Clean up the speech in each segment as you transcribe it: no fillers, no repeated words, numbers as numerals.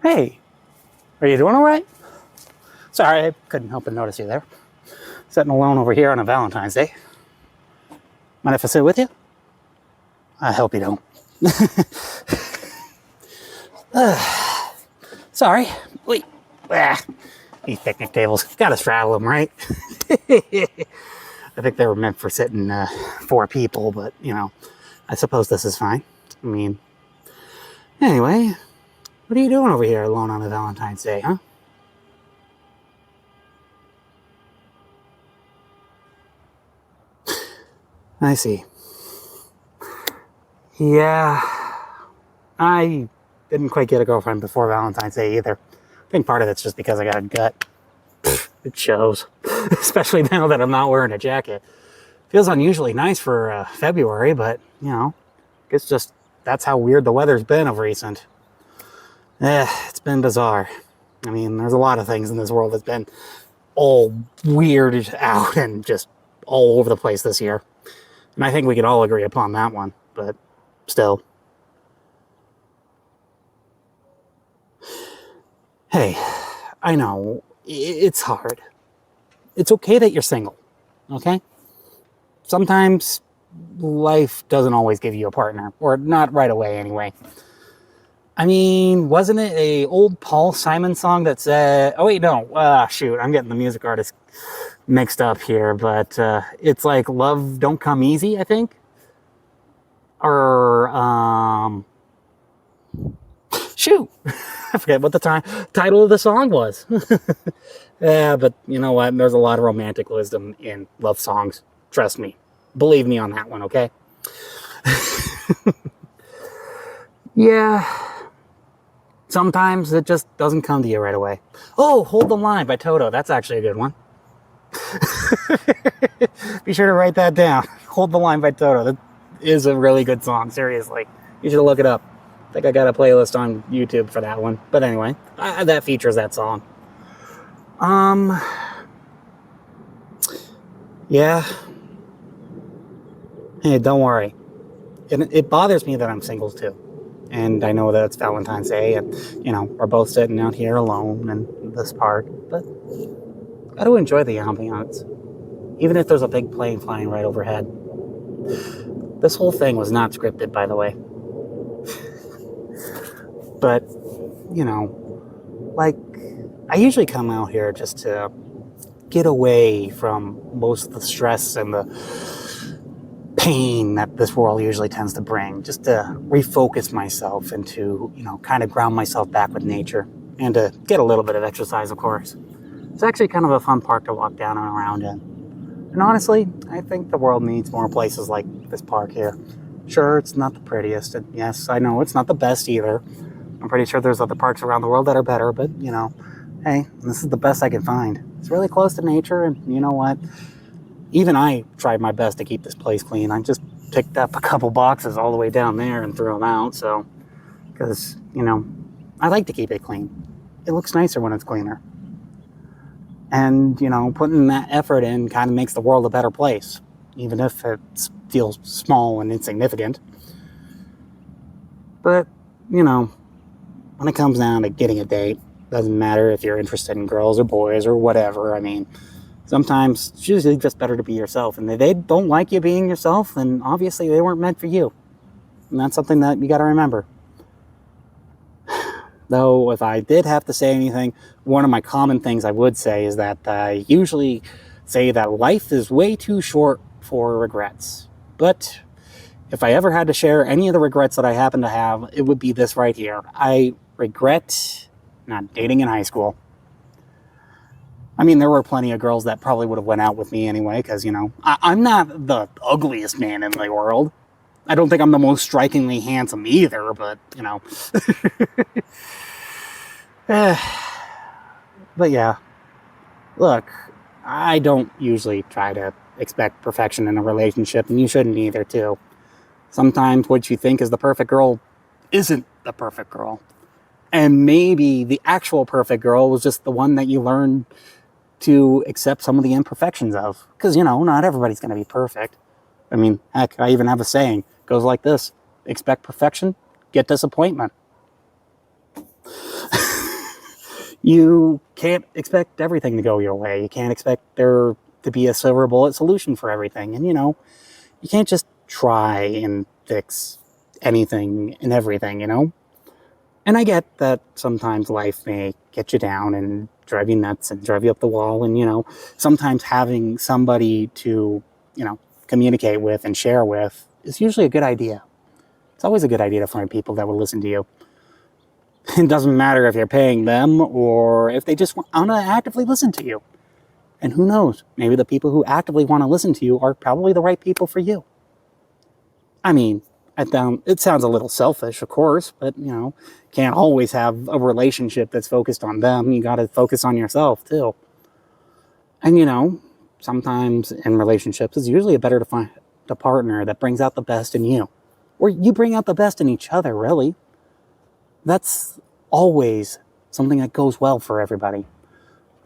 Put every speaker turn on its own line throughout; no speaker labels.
Hey, are you doing all right? Sorry, I couldn't help but notice you there. Sitting alone over here on a Valentine's Day. Mind if I sit with you? I hope you don't. Sorry. Wait. These picnic tables. Gotta straddle them, right? I think they were meant for sitting 4 people, but, I suppose this is fine. I mean, anyway, what are you doing over here alone on a Valentine's Day, huh? I see. Yeah, I didn't quite get a girlfriend before Valentine's Day either. I think part of it's just because I got a gut. It shows, especially now that I'm not wearing a jacket. Feels unusually nice for February, but, it's just, that's how weird the weather's been of recent. It's been bizarre. I mean, there's a lot of things in this world that's been all weirded out and just all over the place this year. And I think we can all agree upon that one, but still. Hey, I know, it's hard. It's okay that you're single, okay? Sometimes life doesn't always give you a partner, or not right away anyway. I mean, wasn't it a old Paul Simon song that said, oh wait, no, shoot, I'm getting the music artist mixed up here, but it's like love don't come easy, I think. Or, shoot, I forget what the title of the song was. Yeah, but you know what? There's a lot of romantic wisdom in love songs. Trust me. Believe me on that one, okay? Yeah. Sometimes it just doesn't come to you right away. Oh, Hold the Line by Toto. That's actually a good one. Be sure to write that down. Hold the Line by Toto. That is a really good song, seriously. You should look it up. I think I got a playlist on YouTube for that one. But anyway, that features that song. Yeah. Hey, don't worry. It bothers me that I'm single too. And I know that it's Valentine's Day and, we're both sitting out here alone in this park. But got to enjoy the ambiance. Even if there's a big plane flying right overhead. This whole thing was not scripted, by the way. But, I usually come out here just to get away from most of the stress and the pain that this world usually tends to bring, just to refocus myself and to, kind of ground myself back with nature and to get a little bit of exercise, of course. It's actually kind of a fun park to walk down and around in. And honestly, I think the world needs more places like this park here. Sure, it's not the prettiest, and yes, I know it's not the best either. I'm pretty sure there's other parks around the world that are better, but, hey, this is the best I can find. It's really close to nature, and you know what? Even I tried my best to keep this place clean. I just picked up a couple boxes all the way down there and threw them out, so, because, I like to keep it clean. It looks nicer when it's cleaner. And, putting that effort in kind of makes the world a better place, even if it feels small and insignificant. But, when it comes down to getting a date, doesn't matter if you're interested in girls or boys or whatever. I mean, sometimes it's usually just better to be yourself. And if they don't like you being yourself, then obviously they weren't meant for you. And that's something that you got to remember. Though, if I did have to say anything, one of my common things I would say is that I usually say that life is way too short for regrets. But if I ever had to share any of the regrets that I happen to have, it would be this right here. I regret not dating in high school. I mean, there were plenty of girls that probably would have went out with me anyway, because, I'm not the ugliest man in the world. I don't think I'm the most strikingly handsome either, but, But yeah, look, I don't usually try to expect perfection in a relationship, and you shouldn't either, too. Sometimes what you think is the perfect girl isn't the perfect girl. And maybe the actual perfect girl was just the one that you learned to accept some of the imperfections of. Because, not everybody's going to be perfect. I mean, heck, I even have a saying. It goes like this. Expect perfection, get disappointment. You can't expect everything to go your way. You can't expect there to be a silver bullet solution for everything. And, you can't just try and fix anything and everything. And I get that sometimes life may get you down and drive you nuts and drive you up the wall. And, sometimes having somebody to, communicate with and share with is usually a good idea. It's always a good idea to find people that will listen to you. It doesn't matter if you're paying them or if they just want to actively listen to you. And who knows, maybe the people who actively want to listen to you are probably the right people for you. I mean, it sounds a little selfish, of course, but, can't always have a relationship that's focused on them. You got to focus on yourself, too. And, sometimes in relationships, it's usually better to find a partner that brings out the best in you. Or you bring out the best in each other, really. That's always something that goes well for everybody.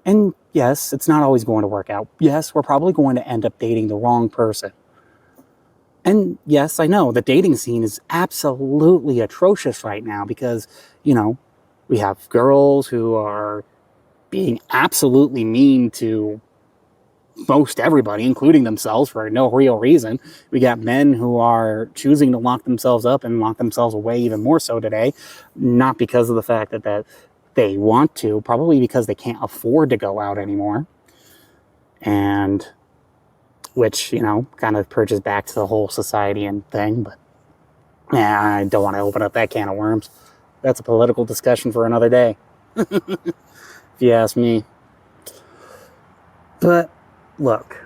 And yes, it's not always going to work out. Yes, we're probably going to end up dating the wrong person. And yes, I know the dating scene is absolutely atrocious right now because, we have girls who are being absolutely mean to most everybody, including themselves, for no real reason. We got men who are choosing to lock themselves up and lock themselves away even more so today, not because of the fact that they want to, probably because they can't afford to go out anymore. And which, kind of purges back to the whole society and thing, but I don't want to open up that can of worms. That's a political discussion for another day, if you ask me. But look,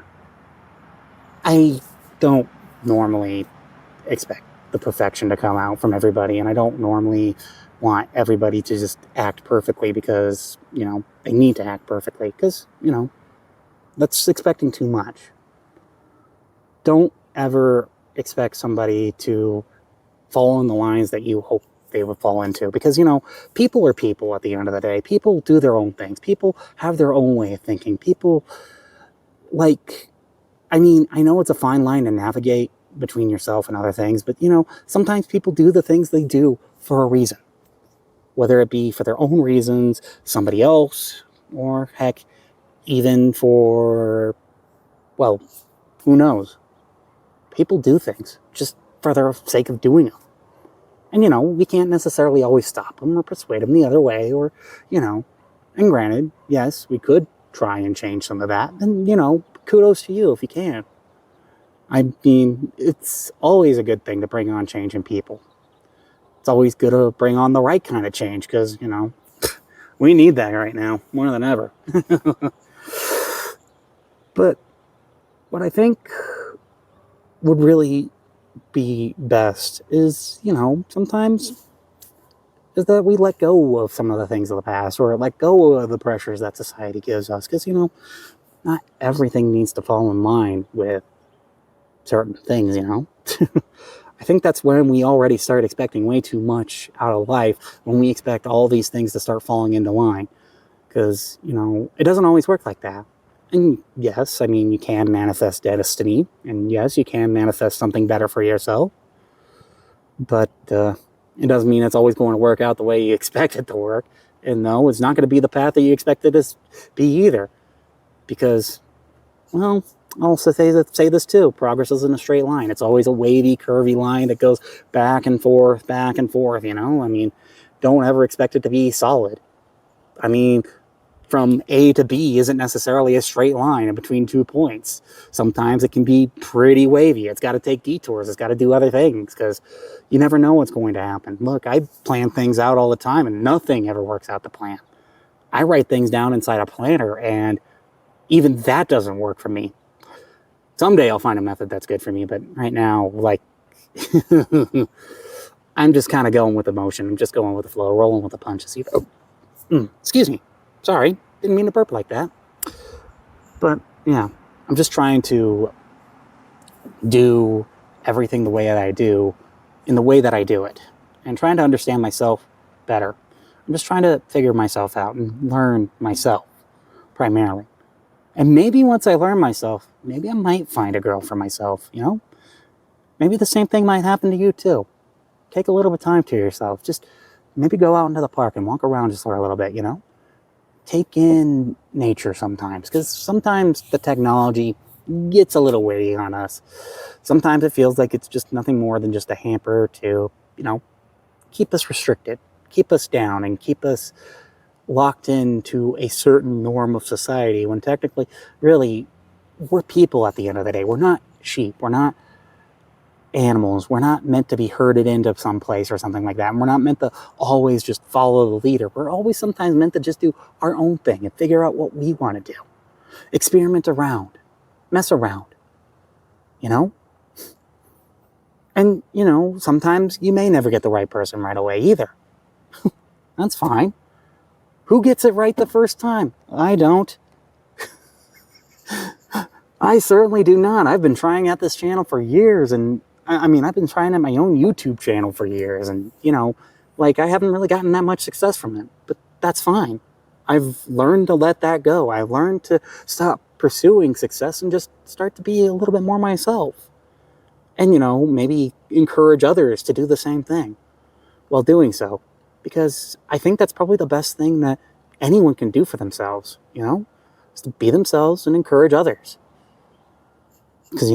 I don't normally expect the perfection to come out from everybody, and I don't normally want everybody to just act perfectly because, they need to act perfectly, because, that's expecting too much. Don't ever expect somebody to fall in the lines that you hope they would fall into, because, people are people at the end of the day. People do their own things. People have their own way of thinking. People, I know it's a fine line to navigate between yourself and other things, but, sometimes people do the things they do for a reason. Whether it be for their own reasons, somebody else, or heck, even for, well, who knows? People do things just for the sake of doing them. And, we can't necessarily always stop them or persuade them the other way, or, and granted, yes, we could try and change some of that, and, kudos to you if you can. I mean, it's always a good thing to bring on change in people. It's always good to bring on the right kind of change, because, we need that right now, more than ever. But what I think would really be best is, sometimes is that we let go of some of the things of the past, or let go of the pressures that society gives us, because, not everything needs to fall in line with certain things, I think that's when we already start expecting way too much out of life, when we expect all these things to start falling into line, because, it doesn't always work like that. And yes, you can manifest destiny, and yes, you can manifest something better for yourself, but it doesn't mean it's always going to work out the way you expect it to work. And no, it's not going to be the path that you expect it to be either, because, well, I'll also say this too: progress isn't a straight line. It's always a wavy, curvy line that goes back and forth, back and forth. Don't ever expect it to be solid. From A to B isn't necessarily a straight line in between 2 points. Sometimes it can be pretty wavy. It's got to take detours. It's got to do other things, because you never know what's going to happen. Look, I plan things out all the time, and nothing ever works out to plan. I write things down inside a planner, and even that doesn't work for me. Someday I'll find a method that's good for me, but right now, I'm just kind of going with emotion. I'm just going with the flow, rolling with the punches. Excuse me. Sorry, didn't mean to burp like that. But, yeah, I'm just trying to do everything the way that I do, in the way that I do it, and trying to understand myself better. I'm just trying to figure myself out and learn myself, primarily. And maybe once I learn myself, maybe I might find a girl for myself, Maybe the same thing might happen to you, too. Take a little bit of time to yourself. Just maybe go out into the park and walk around just for a little bit, take in nature sometimes, because sometimes the technology gets a little weighty on us. Sometimes it feels like it's just nothing more than just a hamper to, keep us restricted, keep us down, and keep us locked into a certain norm of society, when technically, really, we're people at the end of the day. We're not sheep. We're not animals. We're not meant to be herded into some place or something like that. And we're not meant to always just follow the leader. We're always sometimes meant to just do our own thing and figure out what we want to do. Experiment around. Mess around. And, sometimes you may never get the right person right away either. That's fine. Who gets it right the first time? I don't. I certainly do not. I've been trying at this channel for years, and I've been trying at my own YouTube channel for years, and, I haven't really gotten that much success from it, but that's fine. I've learned to let that go. I've learned to stop pursuing success and just start to be a little bit more myself. And, maybe encourage others to do the same thing while doing so, because I think that's probably the best thing that anyone can do for themselves, is to be themselves and encourage others. Because,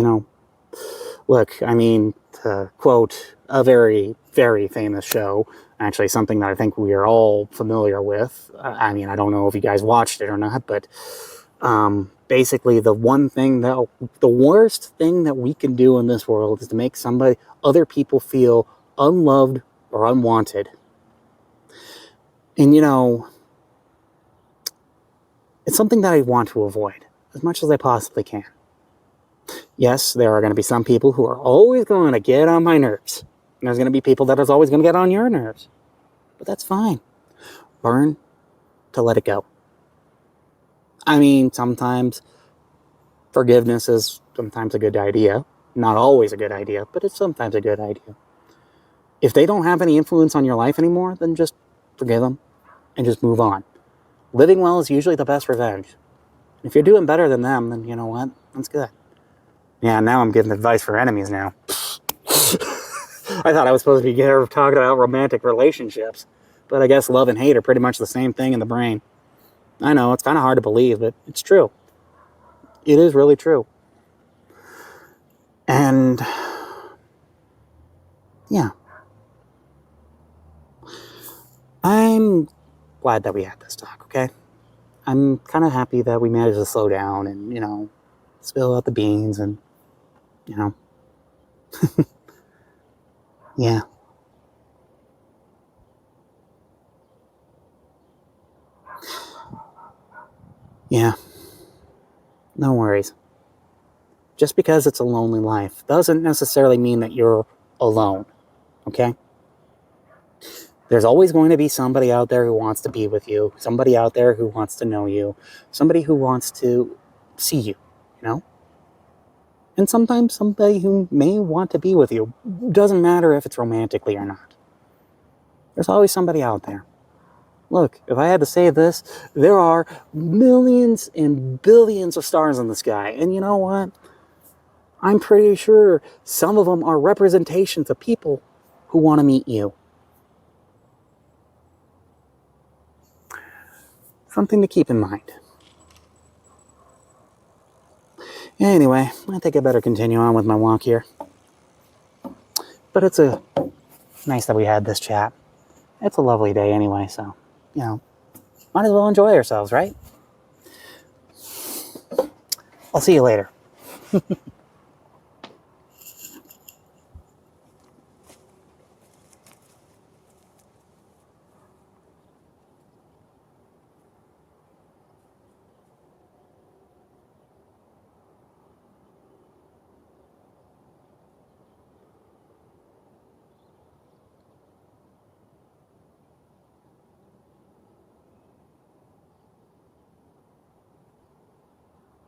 look, to quote a very, very famous show, actually something that I think we are all familiar with. I don't know if you guys watched it or not, but basically the worst thing that we can do in this world is to make other people feel unloved or unwanted. And, it's something that I want to avoid as much as I possibly can. Yes, there are going to be some people who are always going to get on my nerves. And there's going to be people that is always going to get on your nerves. But that's fine. Learn to let it go. Sometimes forgiveness is sometimes a good idea. Not always a good idea, but it's sometimes a good idea. If they don't have any influence on your life anymore, then just forgive them and just move on. Living well is usually the best revenge. If you're doing better than them, then you know what? That's good. Yeah, now I'm giving advice for enemies now. I thought I was supposed to be talking about romantic relationships. But I guess love and hate are pretty much the same thing in the brain. I know, it's kind of hard to believe, but it's true. It is really true. And, yeah. I'm glad that we had this talk, okay? I'm kind of happy that we managed to slow down and, spill out the beans and, yeah. Yeah. No worries. Just because it's a lonely life doesn't necessarily mean that you're alone, okay? There's always going to be somebody out there who wants to be with you, somebody out there who wants to know you, somebody who wants to see you, And sometimes somebody who may want to be with you. Doesn't matter if it's romantically or not. There's always somebody out there. Look, if I had to say this, there are millions and billions of stars in the sky. And you know what? I'm pretty sure some of them are representations of people who want to meet you. Something to keep in mind. Anyway, I think I better continue on with my walk here. But it's nice that we had this chat. It's a lovely day anyway, so, might as well enjoy ourselves, right? I'll see you later.